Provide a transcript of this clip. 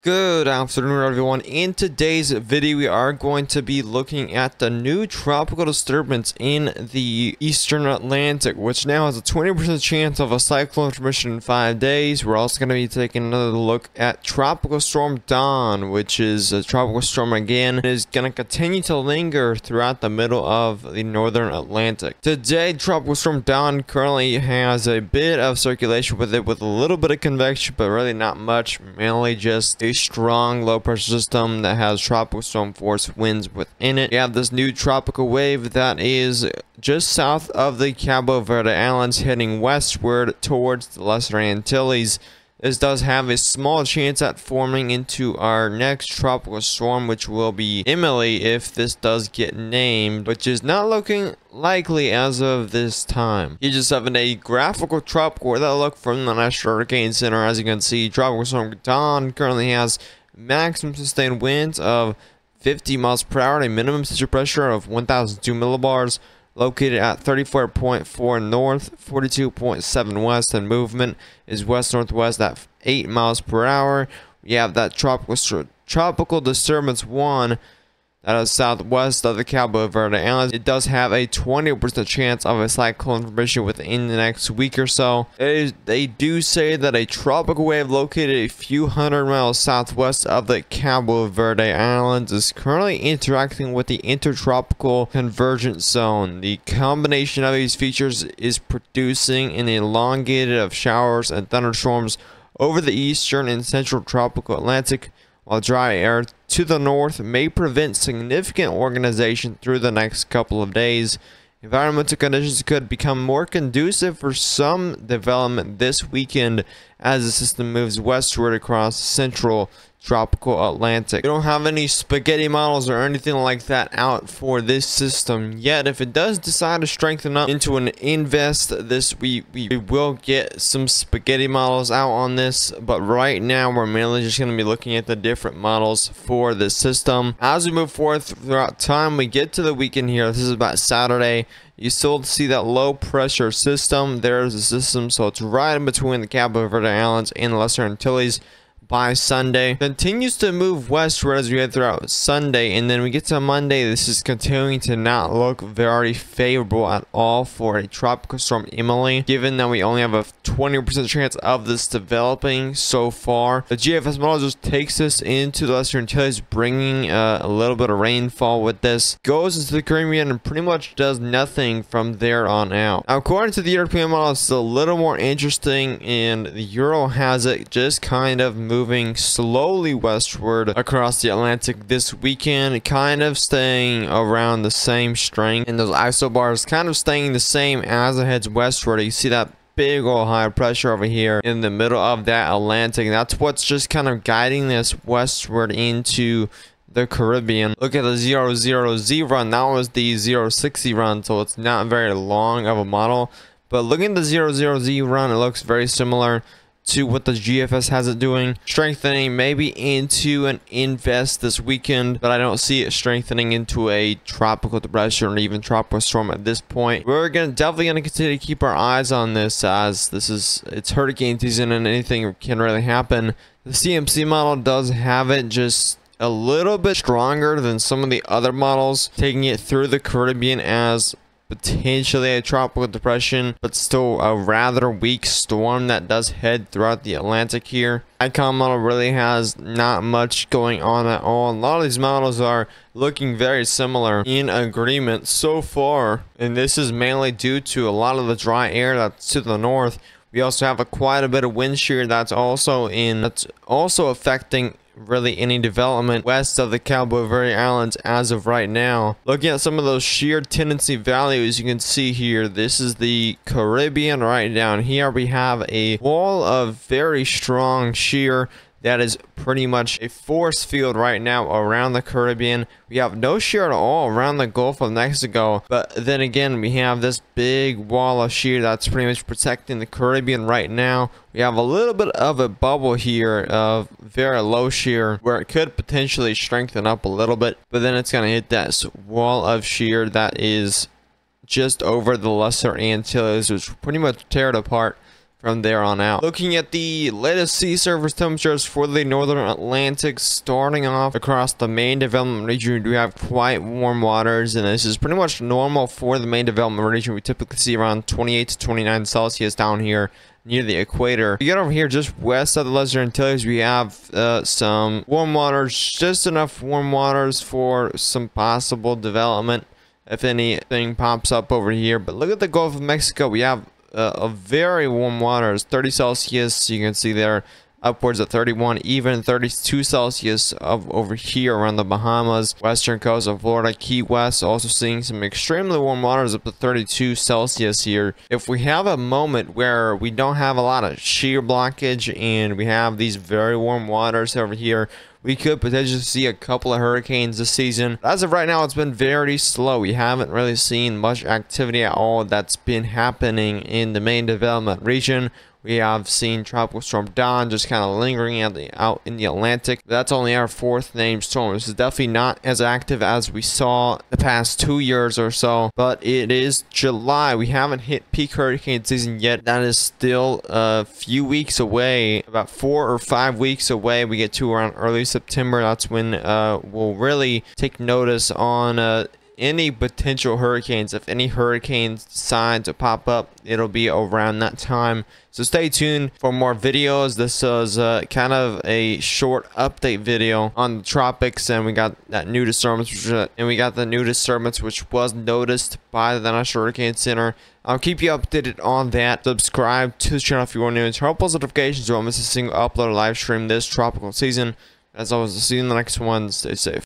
Good afternoon, everyone. In today's video, we are going to be looking at the new tropical disturbance in the eastern Atlantic, which now has a 20% chance of a cyclone formation in 5 days. We're also going to be taking another look at Tropical Storm Dawn, which is a tropical storm again. It is going to continue to linger throughout the middle of the northern Atlantic. Today, Tropical Storm Dawn currently has a bit of circulation with it, with a little bit of convection, but really not much, mainly just a strong low pressure system that has tropical storm force winds within it. We have this new tropical wave that is just south of the Cabo Verde Islands, heading westward towards the Lesser Antilles. This does have a small chance at forming into our next tropical storm, which will be Emily if this does get named, which is not looking likely as of this time. You just have a graphical tropical weather look from the National Hurricane Center. As you can see, Tropical Storm Dawn currently has maximum sustained winds of 50 miles per hour and a minimum central pressure of 1002 millibars. Located at 34.4 north, 42.7 west, and movement is west-northwest at 8 miles per hour. We have that tropical disturbance 1 that is southwest of the Cabo Verde Islands. It does have a 20% chance of a cyclone formation within the next week or so. They do say that a tropical wave located a few hundred miles southwest of the Cabo Verde Islands is currently interacting with the intertropical convergence zone. The combination of these features is producing an elongated of showers and thunderstorms over the eastern and central tropical Atlantic, while dry air to the north may prevent significant organization through the next couple of days. Environmental conditions could become more conducive for some development this weekend as the system moves westward across central tropical Atlantic. We don't have any spaghetti models or anything like that out for this system yet. If it does decide to strengthen up into an invest, we will get some spaghetti models out on this, but right now we're mainly just going to be looking at the different models for this system. As we move forward throughout time, we get to the weekend here. This is about Saturday. You still see that low pressure system. There's a system, so it's right in between the Cabo Verde Islands and the Lesser Antilles. By Sunday, continues to move westward as we head throughout Sunday, and then we get to Monday. This is continuing to not look very favorable at all for a tropical storm Emily, given that we only have a 20% chance of this developing so far. The GFS model just takes us into the Lesser Antilles, bringing a little bit of rainfall with this, goes into the Caribbean, and pretty much does nothing from there on out. Now, according to the European model, it's a little more interesting, and the Euro has it just kind of moving slowly westward across the Atlantic this weekend, kind of staying around the same strength, and those isobars kind of staying the same as it heads westward. You see that big old high pressure over here in the middle of that Atlantic. That's what's just kind of guiding this westward into the Caribbean. Look at the 00Z run. That was the 060 run, so it's not very long of a model, but looking at the 00Z run, it looks very similar to what the GFS has it doing, strengthening maybe into an invest this weekend, but I don't see it strengthening into a tropical depression or even tropical storm at this point. We're definitely gonna continue to keep our eyes on this, as it's hurricane season and anything can really happen. The CMC model does have it just a little bit stronger than some of the other models, taking it through the Caribbean as potentially a tropical depression, but still a rather weak storm that does head throughout the Atlantic here. Icon model really has not much going on at all. A lot of these models are looking very similar in agreement so far, and this is mainly due to a lot of the dry air that's to the north. We also have quite a bit of wind shear that's also affecting really any development west of the Cabo Verde Islands as of right now. Looking at some of those shear tendency values, you can see here, this is the Caribbean. Right down here we have a wall of very strong shear that is pretty much a force field right now around the Caribbean. We have no shear at all around the Gulf of Mexico, but then again we have this big wall of shear that's pretty much protecting the Caribbean right now. We have a little bit of a bubble here of very low shear where it could potentially strengthen up a little bit, but then it's going to hit that wall of shear that is just over the Lesser Antilles, which pretty much tear it apart from there on out. Looking at the latest sea surface temperatures for the northern Atlantic, starting off across the main development region, we have quite warm waters, and this is pretty much normal for the main development region. We typically see around 28 to 29 Celsius down here near the equator. We get over here just west of the Lesser Antilles, we have some warm waters, just enough warm waters for some possible development if anything pops up over here. But look at the Gulf of Mexico. We have a very warm waters, 30 Celsius. You can see there upwards of 31, even 32 Celsius over here around the Bahamas, western coast of Florida, Key West. Also seeing some extremely warm waters up to 32 Celsius here. If we have a moment where we don't have a lot of shear blockage and we have these very warm waters over here, we could potentially see a couple of hurricanes this season. As of right now, it's been very slow. We haven't really seen much activity at all that's been happening in the main development region. We have seen Tropical Storm Don just kind of lingering out in the Atlantic. That's only our fourth named storm. This is definitely not as active as we saw the past 2 years or so, but it is July. We haven't hit peak hurricane season yet. That is still a few weeks away, about 4 or 5 weeks away. We get to around early September. That's when we'll really take notice on any potential hurricanes. If any hurricanes decide to pop up, it'll be around that time. So stay tuned for more videos. This was kind of a short update video on the tropics, and we got that new disturbance, which was noticed by the National Hurricane Center. I'll keep you updated on that. Subscribe to the channel if you want new and turn on post notifications so you won't miss a single upload or live stream this tropical season. As always, I'll see you in the next one. Stay safe.